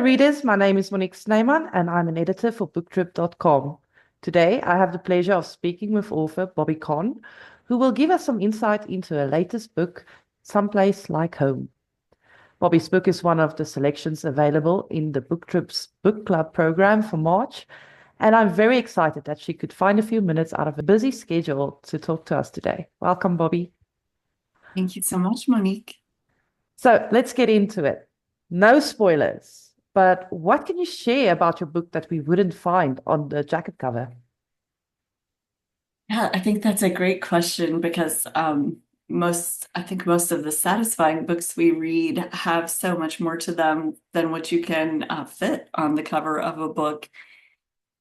readers. My name is Monique Snyman, and I'm an editor for Booktrib.com. Today, I have the pleasure of speaking with author Bobi Conn, who will give us some insight into her latest book, Someplace Like Home. Bobi's book is one of the selections available in the Booktrib's Book Club program for March, and I'm very excited that she could find a few minutes out of a busy schedule to talk to us today. Welcome, Bobi. Thank you so much, Monique. So let's get into it. No spoilers, but what can you share about your book that we wouldn't find on the jacket cover? Yeah, I think that's a great question because I think most of the satisfying books we read have so much more to them than what you can fit on the cover of a book.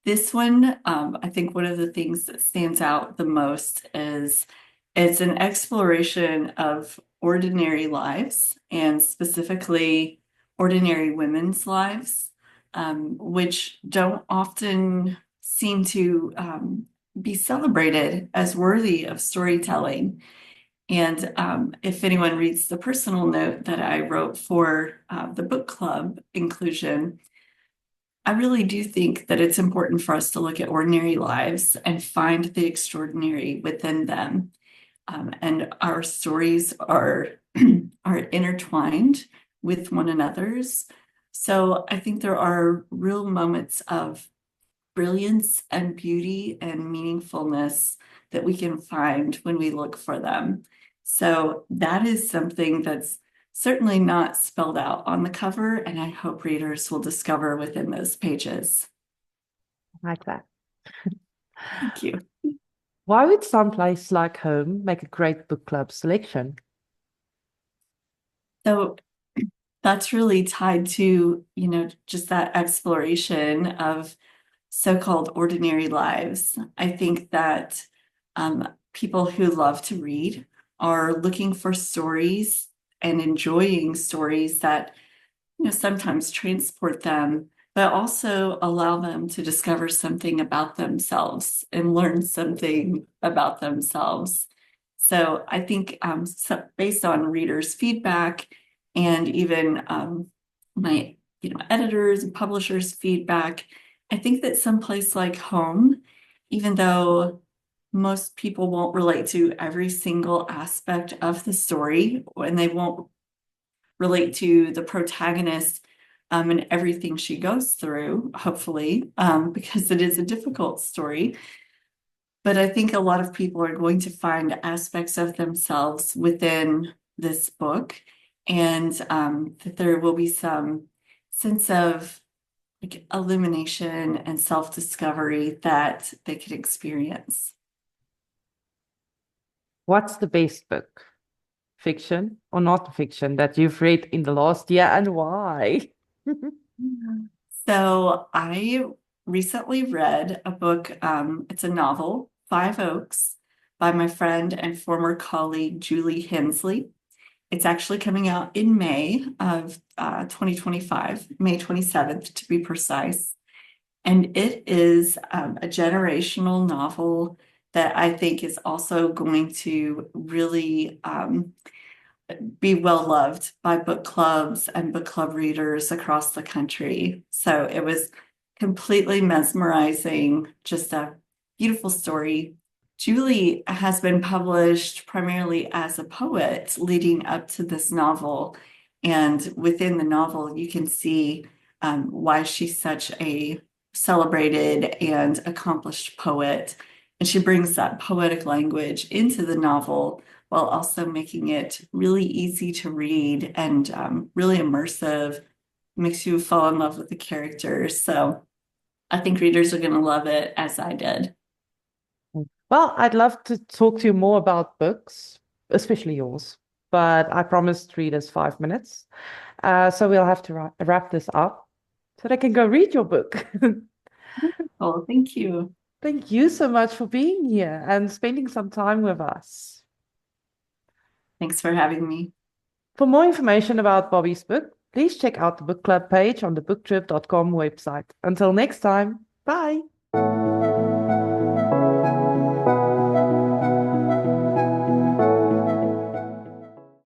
This one, I think one of the things that stands out the most is it's an exploration of ordinary lives and specifically ordinary women's lives, which don't often seem to be celebrated as worthy of storytelling. And if anyone reads the personal note that I wrote for the book club inclusion, I really do think that it's important for us to look at ordinary lives and find the extraordinary within them. And our stories are are intertwined with one another's. So I think there are real moments of brilliance and beauty and meaningfulness that we can find when we look for them. So that is something that's certainly not spelled out on the cover, and I hope readers will discover within those pages. Like that. Thank you. Why would Someplace Like Home make a great book club selection? So that's really tied to, just that exploration of so-called ordinary lives. I think that people who love to read are looking for stories and enjoying stories that, sometimes transport them, but also allow them to discover something about themselves and learn something about themselves. So I think based on readers' feedback and even my editors and publishers' feedback, I think that someplace like home, even though most people won't relate to every single aspect of the story, and they won't relate to the protagonist and everything she goes through, hopefully, because it is a difficult story. But I think a lot of people are going to find aspects of themselves within this book, and that there will be some sense of like illumination and self-discovery that they could experience. What's the best book, fiction or not fiction, that you've read in the last year and why? So I recently read a book, it's a novel, Five Oaks, by my friend and former colleague, Julie Hensley. It's actually coming out in May of 2025, May 27th to be precise. And it is a generational novel that I think is also going to really be well loved by book clubs and book club readers across the country. So it was completely mesmerizing, just a beautiful story. Julie has been published primarily as a poet leading up to this novel. And within the novel, you can see why she's such a celebrated and accomplished poet. And she brings that poetic language into the novel while also making it really easy to read and really immersive, makes you fall in love with the characters. So I think readers are going to love it as I did. Well, I'd love to talk to you more about books, especially yours, but I promised readers 5 minutes. So we'll have to wrap this up so they can go read your book. Oh, thank you. Thank you so much for being here and spending some time with us. Thanks for having me. For more information about Bobi's book, please check out the book club page on the booktrib.com website. Until next time, bye.